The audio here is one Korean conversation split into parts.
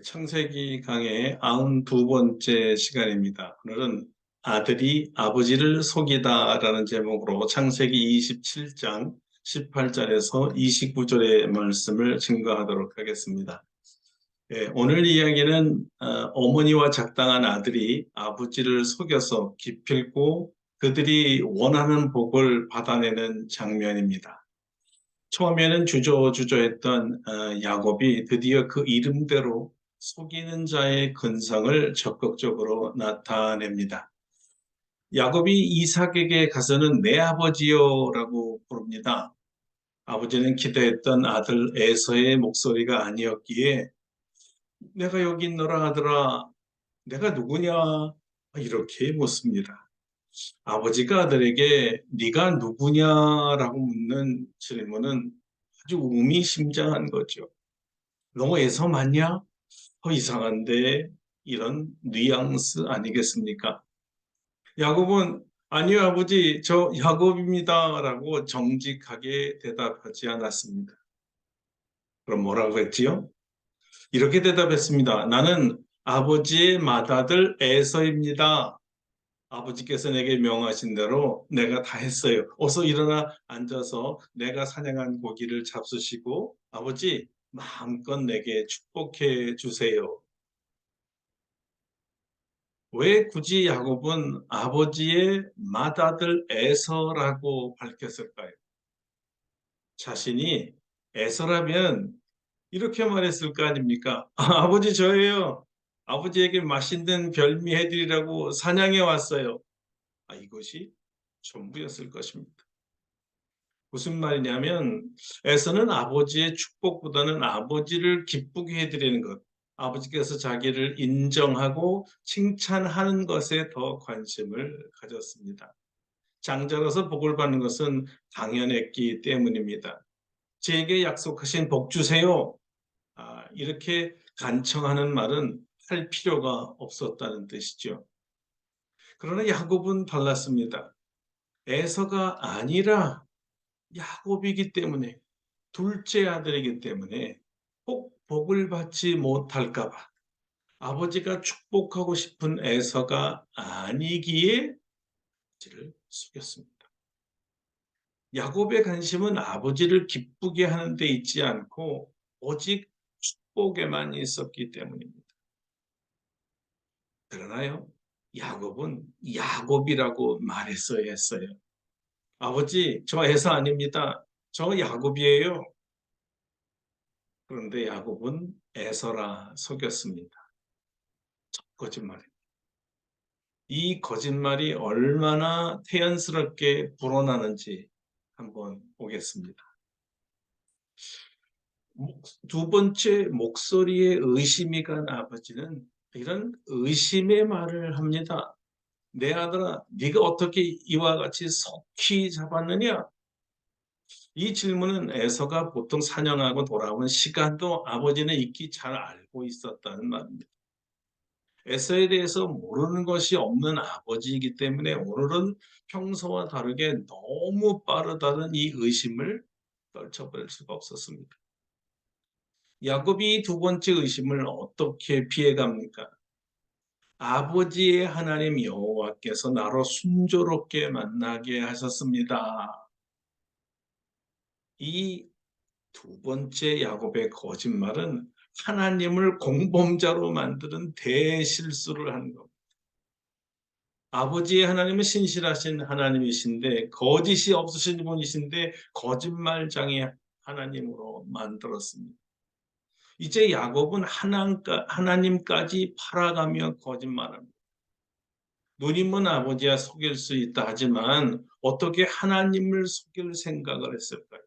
창세기 강의 92번째 시간입니다. 오늘은 아들이 아버지를 속이다라는 제목으로 창세기 27장 18절에서 29절의 말씀을 증거하도록 하겠습니다. 오늘 이야기는 어머니와 작당한 아들이 아버지를 속여서 기필코 그들이 원하는 복을 받아내는 장면입니다. 처음에는 주저주저했던 야곱이 드디어 그 이름대로 속이는 자의 근성을 적극적으로 나타냅니다. 야곱이 이삭에게 가서는 내 아버지요라고 부릅니다. 아버지는 기대했던 아들 에서의 목소리가 아니었기에 내가 여기 있노라 하더라. 내가 누구냐? 이렇게 묻습니다. 아버지가 아들에게 네가 누구냐라고 묻는 질문은 아주 의미심장한 거죠. 너 에서 맞냐? 이상한데 이런 뉘앙스 아니겠습니까? 야곱은 아니요 아버지 저 야곱입니다라고 정직하게 대답하지 않았습니다. 그럼 뭐라고 했지요? 이렇게 대답했습니다. 나는 아버지의 맏아들 에서입니다. 아버지께서 내게 명하신 대로 내가 다 했어요. 어서 일어나 앉아서 내가 사냥한 고기를 잡수시고 아버지 마음껏 내게 축복해 주세요. 왜 굳이 야곱은 아버지의 맏아들 에서라고 밝혔을까요? 자신이 에서라면 이렇게 말했을 거 아닙니까? 아버지 저예요. 아버지에게 맛있는 별미 해드리라고 사냥해 왔어요. 이것이 전부였을 것입니다. 무슨 말이냐면 에서는 아버지의 축복보다는 아버지를 기쁘게 해드리는 것, 아버지께서 자기를 인정하고 칭찬하는 것에 더 관심을 가졌습니다. 장자로서 복을 받는 것은 당연했기 때문입니다. 제게 약속하신 복 주세요. 이렇게 간청하는 말은 할 필요가 없었다는 뜻이죠. 그러나 야곱은 달랐습니다. 에서가 아니라 야곱이기 때문에 둘째 아들이기 때문에 꼭 복을 받지 못할까 봐 아버지가 축복하고 싶은 에서가 아니기에 아버지를 속였습니다. 야곱의 관심은 아버지를 기쁘게 하는 데 있지 않고 오직 축복에만 있었기 때문입니다. 그러나요, 야곱은 야곱이라고 말했어야 했어요. 아버지, 저 에서 아닙니다. 저 야곱이에요. 그런데 야곱은 에서라 속였습니다. 거짓말입니다. 이 거짓말이 얼마나 태연스럽게 불어나는지 한번 보겠습니다. 두 번째 목소리에 의심이 간 아버지는 이런 의심의 말을 합니다. 내 아들아, 네가 어떻게 이와 같이 속히 잡았느냐? 이 질문은 에서가 보통 사냥하고 돌아오는 시간도 아버지는 익히 잘 알고 있었다는 말입니다. 에서에 대해서 모르는 것이 없는 아버지이기 때문에 오늘은 평소와 다르게 너무 빠르다는 이 의심을 떨쳐버릴 수가 없었습니다. 야곱이 두 번째 의심을 어떻게 피해갑니까? 아버지의 하나님 여호와께서 나로 순조롭게 만나게 하셨습니다. 이 두 번째 야곱의 거짓말은 하나님을 공범자로 만드는 대실수를 한 겁니다. 아버지의 하나님은 신실하신 하나님이신데 거짓이 없으신 분이신데 거짓말장애 하나님으로 만들었습니다. 이제 야곱은 하나님까지 팔아가며 거짓말합니다. 누님은 아버지야 속일 수 있다 하지만 어떻게 하나님을 속일 생각을 했을까요?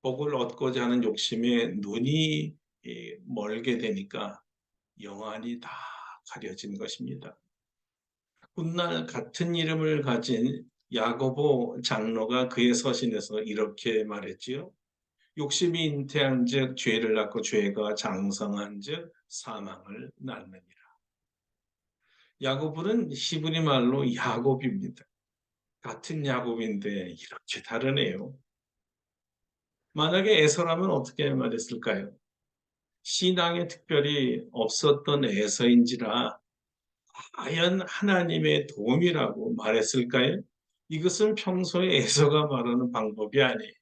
복을 얻고자 하는 욕심에 눈이 멀게 되니까 영안이 다 가려진 것입니다. 훗날 같은 이름을 가진 야고보 장로가 그의 서신에서 이렇게 말했지요. 욕심이 잉태한즉 죄를 낳고 죄가 장성한즉 사망을 낳느니라. 야고보는 히브리 말로 야곱입니다. 같은 야곱인데 이렇게 다르네요. 만약에 에서라면 어떻게 말했을까요? 신앙에 특별히 없었던 에서인지라 과연 하나님의 도움이라고 말했을까요? 이것은 평소에 에서가 말하는 방법이 아니에요.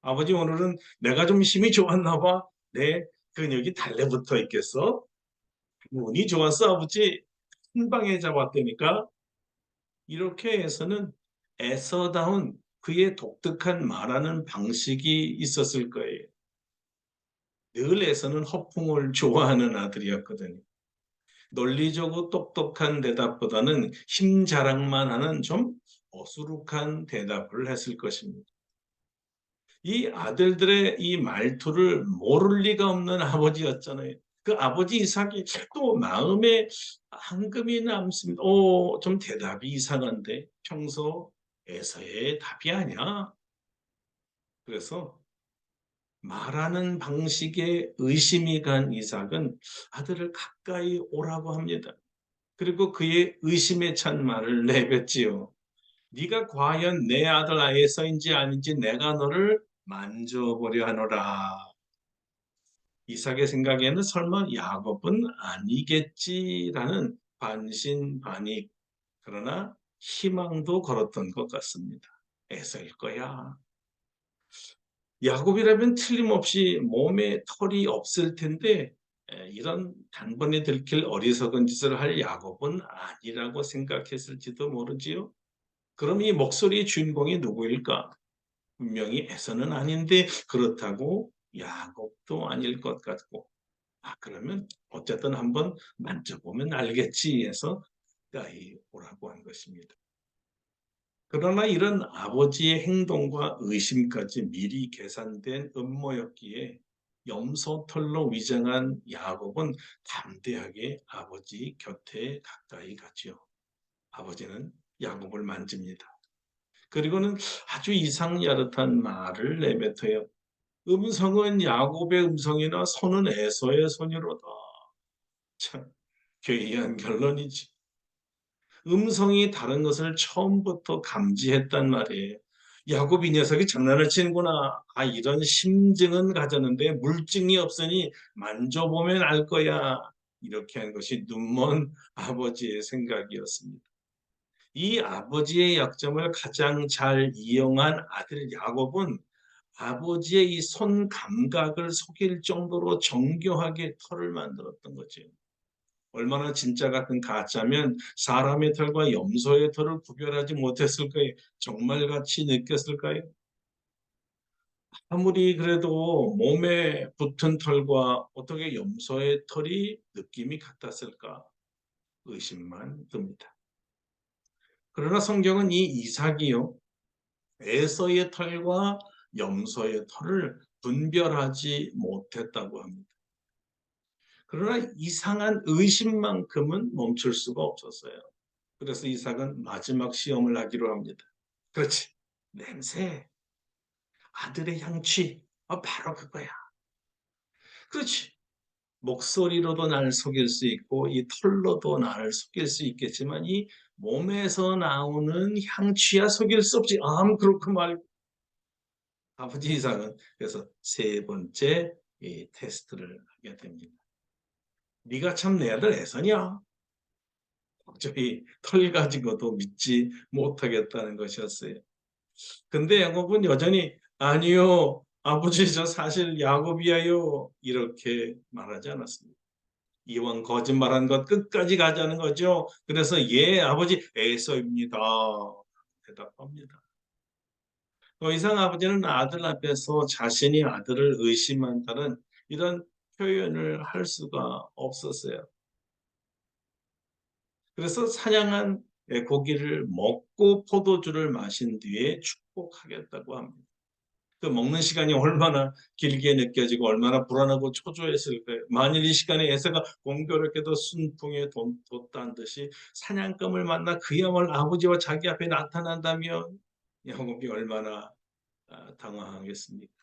아버지 오늘은 내가 좀 힘이 좋았나 봐. 내 근육이 달래붙어 있겠어? 운이 좋았어 아버지. 한 방에 잡았다니까. 이렇게 해서는 에서다운 그의 독특한 말하는 방식이 있었을 거예요. 늘 에서는 허풍을 좋아하는 아들이었거든요. 논리적으로 똑똑한 대답보다는 힘 자랑만 하는 좀 어수룩한 대답을 했을 것입니다. 이 아들들의 이 말투를 모를 리가 없는 아버지였잖아요. 그 아버지 이삭이 또 마음에 앙금이 남습니다. 좀 대답이 이상한데 평소에서의 답이 아니야. 그래서 말하는 방식에 의심이 간 이삭은 아들을 가까이 오라고 합니다. 그리고 그의 의심에 찬 말을 내뱉지요. 네가 과연 내 아들 에서인지 아닌지 내가 너를 만져보려 하노라. 이삭의 생각에는 설마 야곱은 아니겠지라는 반신반의 그러나 희망도 걸었던 것 같습니다. 에서일 거야. 야곱이라면 틀림없이 몸에 털이 없을 텐데 이런 단번에 들킬 어리석은 짓을 할 야곱은 아니라고 생각했을지도 모르지요. 그럼 이 목소리의 주인공이 누구일까? 분명히 에서는 아닌데 그렇다고 야곱도 아닐 것 같고 그러면 어쨌든 한번 만져보면 알겠지 해서 가까이 오라고 한 것입니다. 그러나 이런 아버지의 행동과 의심까지 미리 계산된 음모였기에 염소털로 위장한 야곱은 담대하게 아버지 곁에 가까이 가지요. 아버지는 야곱을 만집니다. 그리고는 아주 이상야릇한 말을 내뱉어요. 음성은 야곱의 음성이나 손은 에서의 손이로다. 참 괴이한 결론이지. 음성이 다른 것을 처음부터 감지했단 말이에요. 야곱 이 녀석이 장난을 치는구나. 이런 심증은 가졌는데 물증이 없으니 만져보면 알 거야. 이렇게 한 것이 눈먼 아버지의 생각이었습니다. 이 아버지의 약점을 가장 잘 이용한 아들 야곱은 아버지의 이 손 감각을 속일 정도로 정교하게 털을 만들었던 거죠. 얼마나 진짜 같은 가짜면 사람의 털과 염소의 털을 구별하지 못했을까요? 정말같이 느꼈을까요? 아무리 그래도 몸에 붙은 털과 어떻게 염소의 털이 느낌이 같았을까? 의심만 듭니다. 그러나 성경은 이 이삭이요, 에서의 털과 염소의 털을 분별하지 못했다고 합니다. 그러나 이상한 의심만큼은 멈출 수가 없었어요. 그래서 이삭은 마지막 시험을 하기로 합니다. 그렇지. 냄새, 아들의 향취. 바로 그거야. 그렇지. 목소리로도 나를 속일 수 있고 이 털로도 나를 속일 수 있겠지만 이 몸에서 나오는 향취야 속일 수 없지. 그렇고 말 아버지 이삭은 그래서 세 번째 이 테스트를 하게 됩니다. 네가 참 내 아들 애선이야. 도저히 털 가지고도 믿지 못하겠다는 것이었어요. 근데 야곱은 여전히 아니요, 아버지 저 사실 야곱이에요. 이렇게 말하지 않았습니다. 이왕 거짓말한 것 끝까지 가자는 거죠. 그래서 예, 아버지 에서입니다. 대답합니다. 더 이상 아버지는 아들 앞에서 자신이 아들을 의심한다는 이런 표현을 할 수가 없었어요. 그래서 사냥한 고기를 먹고 포도주를 마신 뒤에 축복하겠다고 합니다. 그 먹는 시간이 얼마나 길게 느껴지고 얼마나 불안하고 초조했을 까요 만일 이 시간에 에서가 공교롭게도 순풍에 돋다는 듯이 사냥감을 만나 그야말로 아버지와 자기 앞에 나타난다면 야곱이 얼마나 당황하겠습니까?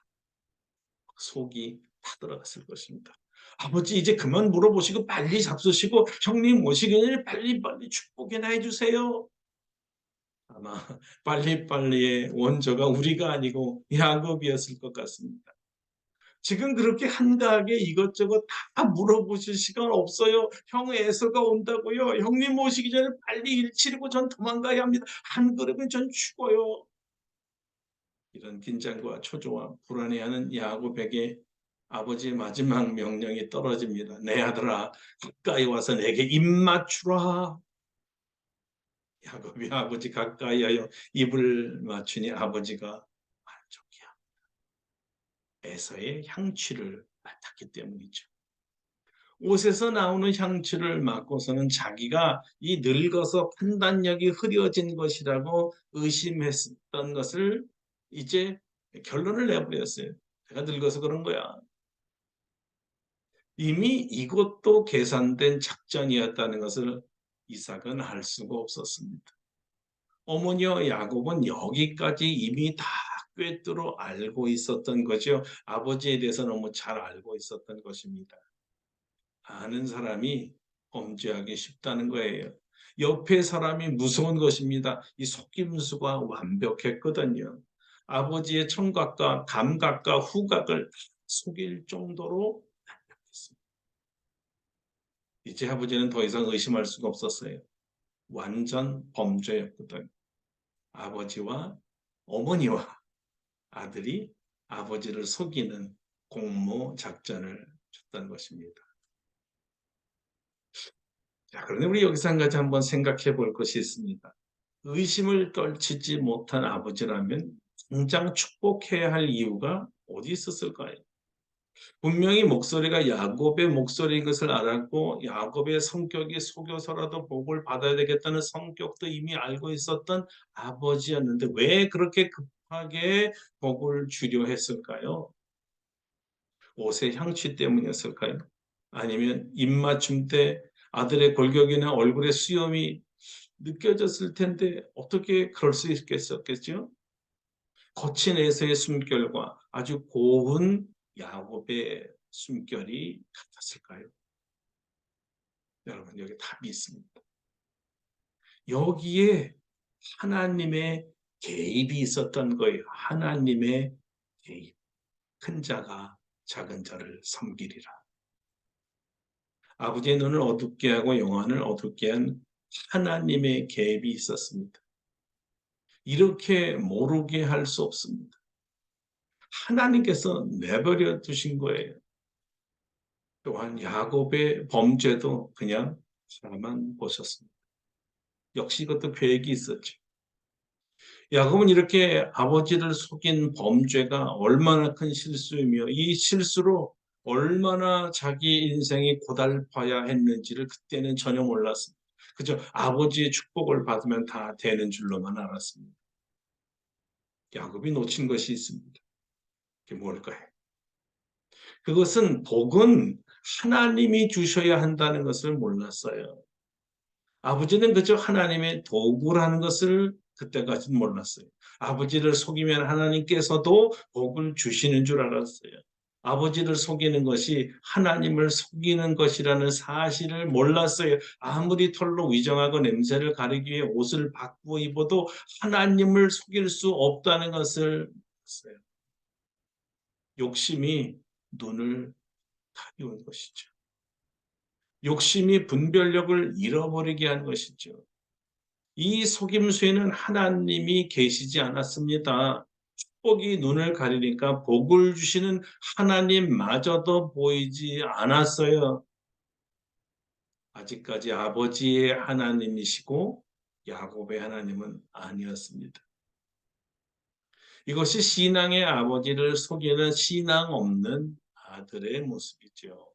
속이 타들어갔을 것입니다. 아버지 이제 그만 물어보시고 빨리 잡수시고 형님 오시기를 빨리빨리 축복이나 해주세요. 아마 빨리빨리의 원조가 우리가 아니고 야곱이었을 것 같습니다. 지금 그렇게 한가하게 이것저것 다 물어보실 시간 없어요. 형 에서가 온다고요. 형님 오시기 전에 빨리 일 치르고 전 도망가야 합니다. 안 그러면 전 죽어요. 이런 긴장과 초조와 불안해하는 야곱에게 아버지의 마지막 명령이 떨어집니다. 내 아들아, 가까이 와서 내게 입 맞추라. 야곱이 아버지 가까이 하여 입을 맞추니 아버지가 만족이야. 에서의 향취를 맡았기 때문이죠. 옷에서 나오는 향취를 맡고서는 자기가 이 늙어서 판단력이 흐려진 것이라고 의심했던 것을 이제 결론을 내버렸어요. 내가 늙어서 그런 거야. 이미 이것도 계산된 작전이었다는 것을 이삭은 알 수가 없었습니다. 어머니와 야곱은 여기까지 이미 다 꿰뚫어 알고 있었던 거죠. 아버지에 대해서 너무 잘 알고 있었던 것입니다. 아는 사람이 범죄하기 쉽다는 거예요. 옆에 사람이 무서운 것입니다. 이 속임수가 완벽했거든요. 아버지의 청각과 감각과 후각을 속일 정도로 완벽했습니다. 이제 아버지는 더 이상 의심할 수가 없었어요. 완전 범죄였거든요. 아버지와 어머니와 아들이 아버지를 속이는 공모 작전을 쳤던 것입니다. 자, 그런데 우리 여기서 한 가지 한번 생각해 볼 것이 있습니다. 의심을 떨치지 못한 아버지라면 당장 축복해야 할 이유가 어디 있었을까요? 분명히 목소리가 야곱의 목소리인 것을 알았고 야곱의 성격이 속여서라도 복을 받아야 되겠다는 성격도 이미 알고 있었던 아버지였는데 왜 그렇게 급하게 복을 주려 했을까요? 옷의 향취 때문이었을까요? 아니면 입맞춤 때 아들의 골격이나 얼굴의 수염이 느껴졌을 텐데 어떻게 그럴 수 있겠었겠죠? 거친 에서의 숨결과 아주 고운 야곱의 숨결이 같았을까요? 여러분 여기 답이 있습니다. 여기에 하나님의 개입이 있었던 거예요. 하나님의 개입. 큰 자가 작은 자를 섬기리라. 아버지의 눈을 어둡게 하고 영안을 어둡게 한 하나님의 개입이 있었습니다. 이렇게 모르게 할 수 없습니다. 하나님께서 내버려 두신 거예요. 또한 야곱의 범죄도 그냥 하나만 보셨습니다. 역시 이것도 계획이 있었죠. 야곱은 이렇게 아버지를 속인 범죄가 얼마나 큰 실수이며 이 실수로 얼마나 자기 인생이 고달파야 했는지를 그때는 전혀 몰랐습니다. 그저 아버지의 축복을 받으면 다 되는 줄로만 알았습니다. 야곱이 놓친 것이 있습니다. 그게 뭘까요? 그것은 복은 하나님이 주셔야 한다는 것을 몰랐어요. 아버지는 그저 하나님의 도구라는 것을 그때까지는 몰랐어요. 아버지를 속이면 하나님께서도 복을 주시는 줄 알았어요. 아버지를 속이는 것이 하나님을 속이는 것이라는 사실을 몰랐어요. 아무리 털로 위장하고 냄새를 가리기 위해 옷을 바꾸어 입어도 하나님을 속일 수 없다는 것을 몰랐어요. 욕심이 눈을 가리운 것이죠. 욕심이 분별력을 잃어버리게 한 것이죠. 이 속임수에는 하나님이 계시지 않았습니다. 축복이 눈을 가리니까 복을 주시는 하나님마저도 보이지 않았어요. 아직까지 아버지의 하나님이시고 야곱의 하나님은 아니었습니다. 이것이 신앙의 아버지를 속이는 신앙 없는 아들의 모습이죠.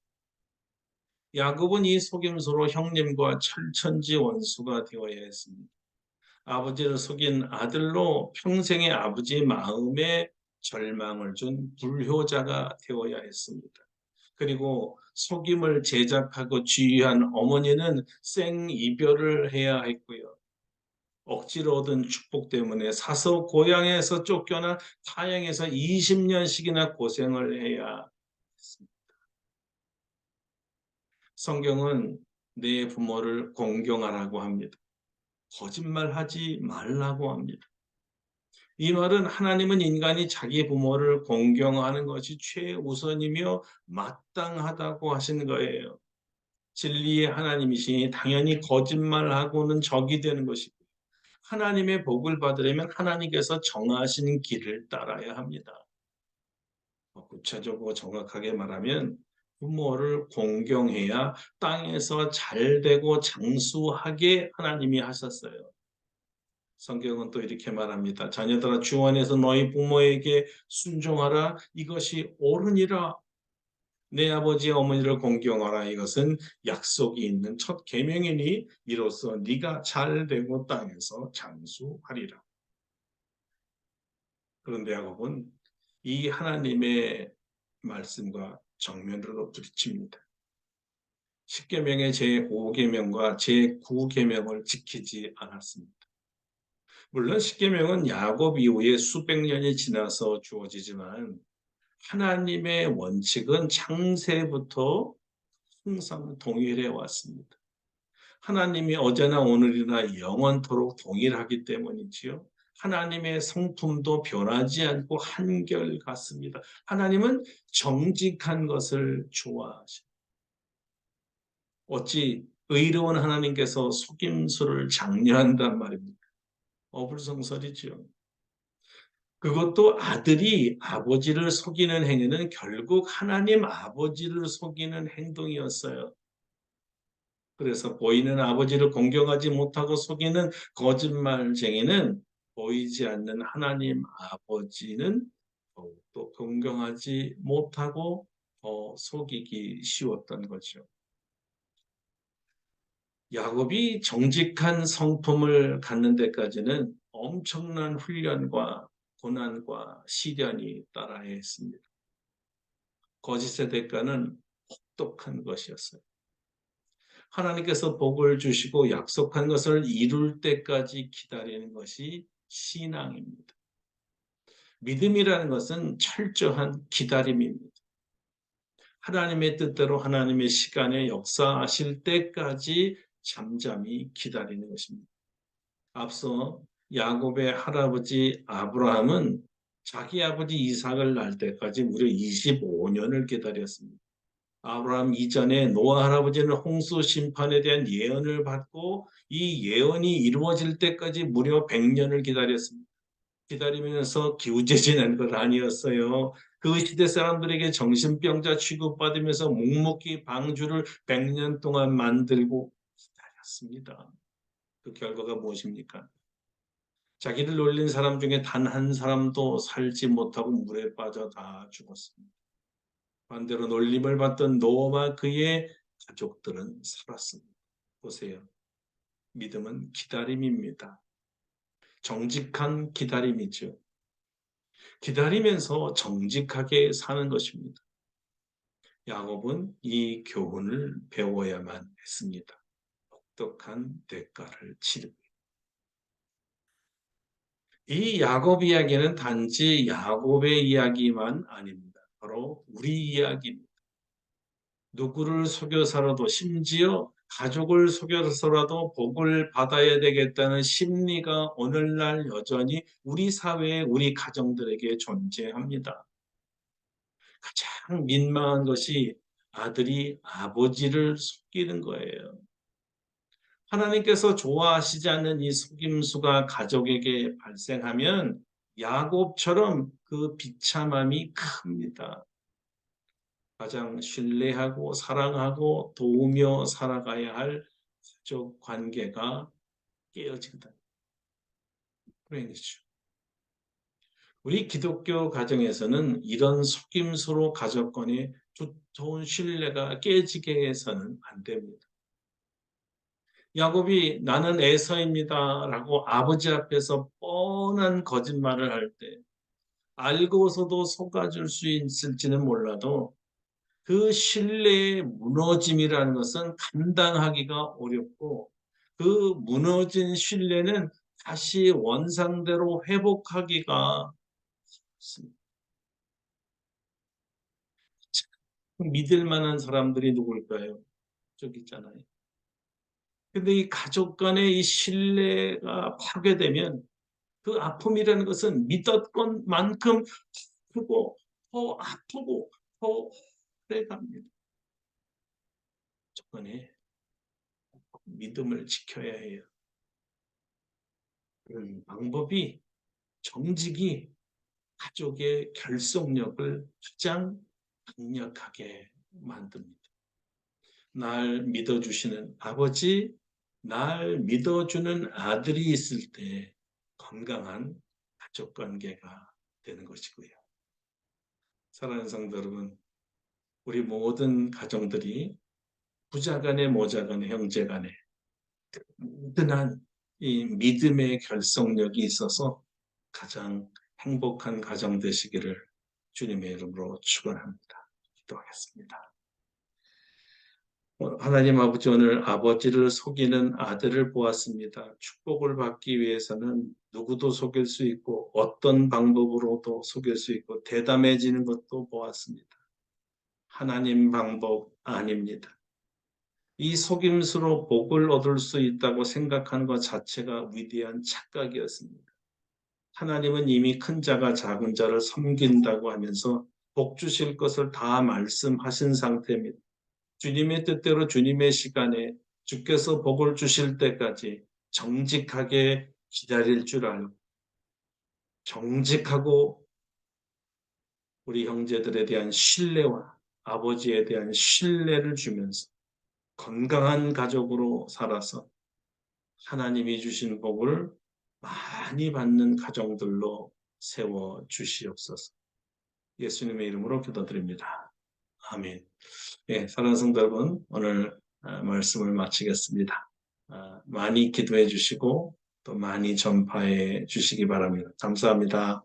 야곱은 이 속임수로 형님과 철천지 원수가 되어야 했습니다. 아버지를 속인 아들로 평생의 아버지의 마음에 절망을 준 불효자가 되어야 했습니다. 그리고 속임을 제작하고 지휘한 어머니는 생이별을 해야 했고요. 억지로 얻은 축복 때문에 사서 고향에서 쫓겨나 타향에서 20년씩이나 고생을 해야 했습니다. 성경은 내 부모를 공경하라고 합니다. 거짓말하지 말라고 합니다. 이 말은 하나님은 인간이 자기 부모를 공경하는 것이 최우선이며 마땅하다고 하신 거예요. 진리의 하나님이시니 당연히 거짓말하고는 적이 되는 것이고, 하나님의 복을 받으려면 하나님께서 정하신 길을 따라야 합니다. 구체적으로 정확하게 말하면 부모를 공경해야 땅에서 잘되고 장수하게 하나님이 하셨어요. 성경은 또 이렇게 말합니다. 자녀들아 주 안에서 너희 부모에게 순종하라. 이것이 옳으니라. 내 아버지 어머니를 공경하라. 이것은 약속이 있는 첫 계명이니 이로써 네가 잘되고 땅에서 장수하리라. 그런데 야곱은 이 하나님의 말씀과 정면으로 부딪힙니다. 십계명의 제5계명과 제9계명을 지키지 않았습니다. 물론 십계명은 야곱 이후에 수백 년이 지나서 주어지지만 하나님의 원칙은 창세부터 항상 동일해 왔습니다. 하나님이 어제나 오늘이나 영원토록 동일하기 때문이지요. 하나님의 성품도 변하지 않고 한결같습니다. 하나님은 정직한 것을 좋아하십니다. 어찌 의로운 하나님께서 속임수를 장려한단 말입니까? 어불성설이죠. 그것도 아들이 아버지를 속이는 행위는 결국 하나님 아버지를 속이는 행동이었어요. 그래서 보이는 아버지를 공경하지 못하고 속이는 거짓말쟁이는 보이지 않는 하나님 아버지는 또 공경하지 못하고 속이기 쉬웠던 거죠. 야곱이 정직한 성품을 갖는 데까지는 엄청난 훈련과 고난과 시련이 따라야 했습니다. 거짓의 대가는 혹독한 것이었어요. 하나님께서 복을 주시고 약속한 것을 이룰 때까지 기다리는 것이 신앙입니다. 믿음이라는 것은 철저한 기다림입니다. 하나님의 뜻대로 하나님의 시간에 역사하실 때까지 잠잠히 기다리는 것입니다. 앞서 야곱의 할아버지 아브라함은 자기 아버지 이삭을 낳을 때까지 무려 25년을 기다렸습니다. 아브라함 이전에 노아 할아버지는 홍수 심판에 대한 예언을 받고 이 예언이 이루어질 때까지 무려 100년을 기다렸습니다. 기다리면서 기우제지는 것 아니었어요. 그 시대 사람들에게 정신병자 취급받으면서 묵묵히 방주를 100년 동안 만들고 기다렸습니다. 그 결과가 무엇입니까? 자기를 놀린 사람 중에 단 한 사람도 살지 못하고 물에 빠져 다 죽었습니다. 반대로 놀림을 받던 노아와 그의 가족들은 살았습니다. 보세요. 믿음은 기다림입니다. 정직한 기다림이죠. 기다리면서 정직하게 사는 것입니다. 야곱은 이 교훈을 배워야만 했습니다. 혹독한 대가를 치르고. 이 야곱 이야기는 단지 야곱의 이야기만 아닙니다. 바로 우리 이야기입니다. 누구를 속여서라도 심지어 가족을 속여서라도 복을 받아야 되겠다는 심리가 오늘날 여전히 우리 사회에 우리 가정들에게 존재합니다. 가장 민망한 것이 아들이 아버지를 속이는 거예요. 하나님께서 좋아하시지 않는 이 속임수가 가족에게 발생하면 야곱처럼 그 비참함이 큽니다. 가장 신뢰하고 사랑하고 도우며 살아가야 할 가족 관계가 깨어진다. 불행이죠. 우리 기독교 가정에서는 이런 속임수로 가족 간의 좋은 신뢰가 깨지게 해서는 안 됩니다. 야곱이 나는 에서입니다라고 아버지 앞에서 뻔한 거짓말을 할 때 알고서도 속아줄 수 있을지는 몰라도 그 신뢰의 무너짐이라는 것은 감당하기가 어렵고 그 무너진 신뢰는 다시 원상대로 회복하기가 어렵습니다. 믿을 만한 사람들이 누굴까요? 저기 있잖아요. 근데 이 가족 간의 이 신뢰가 파괴되면 그 아픔이라는 것은 믿었던 만큼 아프고 더 아프고 더 오래 갑니다. 조건에 믿음을 지켜야 해요. 그런 방법이 정직이 가족의 결속력을 가장 강력하게 만듭니다. 날 믿어주시는 아버지, 날 믿어주는 아들이 있을 때 건강한 가족 관계가 되는 것이고요. 사랑하는 성도 여러분, 우리 모든 가정들이 부자간에 모자간에 형제간에 든든한 이 믿음의 결속력이 있어서 가장 행복한 가정 되시기를 주님의 이름으로 축원합니다. 기도하겠습니다. 하나님 아버지, 오늘 아버지를 속이는 아들을 보았습니다. 축복을 받기 위해서는 누구도 속일 수 있고 어떤 방법으로도 속일 수 있고 대담해지는 것도 보았습니다. 하나님 방법 아닙니다. 이 속임수로 복을 얻을 수 있다고 생각하는 것 자체가 위대한 착각이었습니다. 하나님은 이미 큰 자가 작은 자를 섬긴다고 하면서 복 주실 것을 다 말씀하신 상태입니다. 주님의 뜻대로 주님의 시간에 주께서 복을 주실 때까지 정직하게 기다릴 줄 알고 정직하고 우리 형제들에 대한 신뢰와 아버지에 대한 신뢰를 주면서 건강한 가족으로 살아서 하나님이 주신 복을 많이 받는 가정들로 세워 주시옵소서. 예수님의 이름으로 기도드립니다. 아멘. 예, 사랑하는 성도 여러분, 오늘 말씀을 마치겠습니다. 많이 기도해 주시고 또 많이 전파해 주시기 바랍니다. 감사합니다.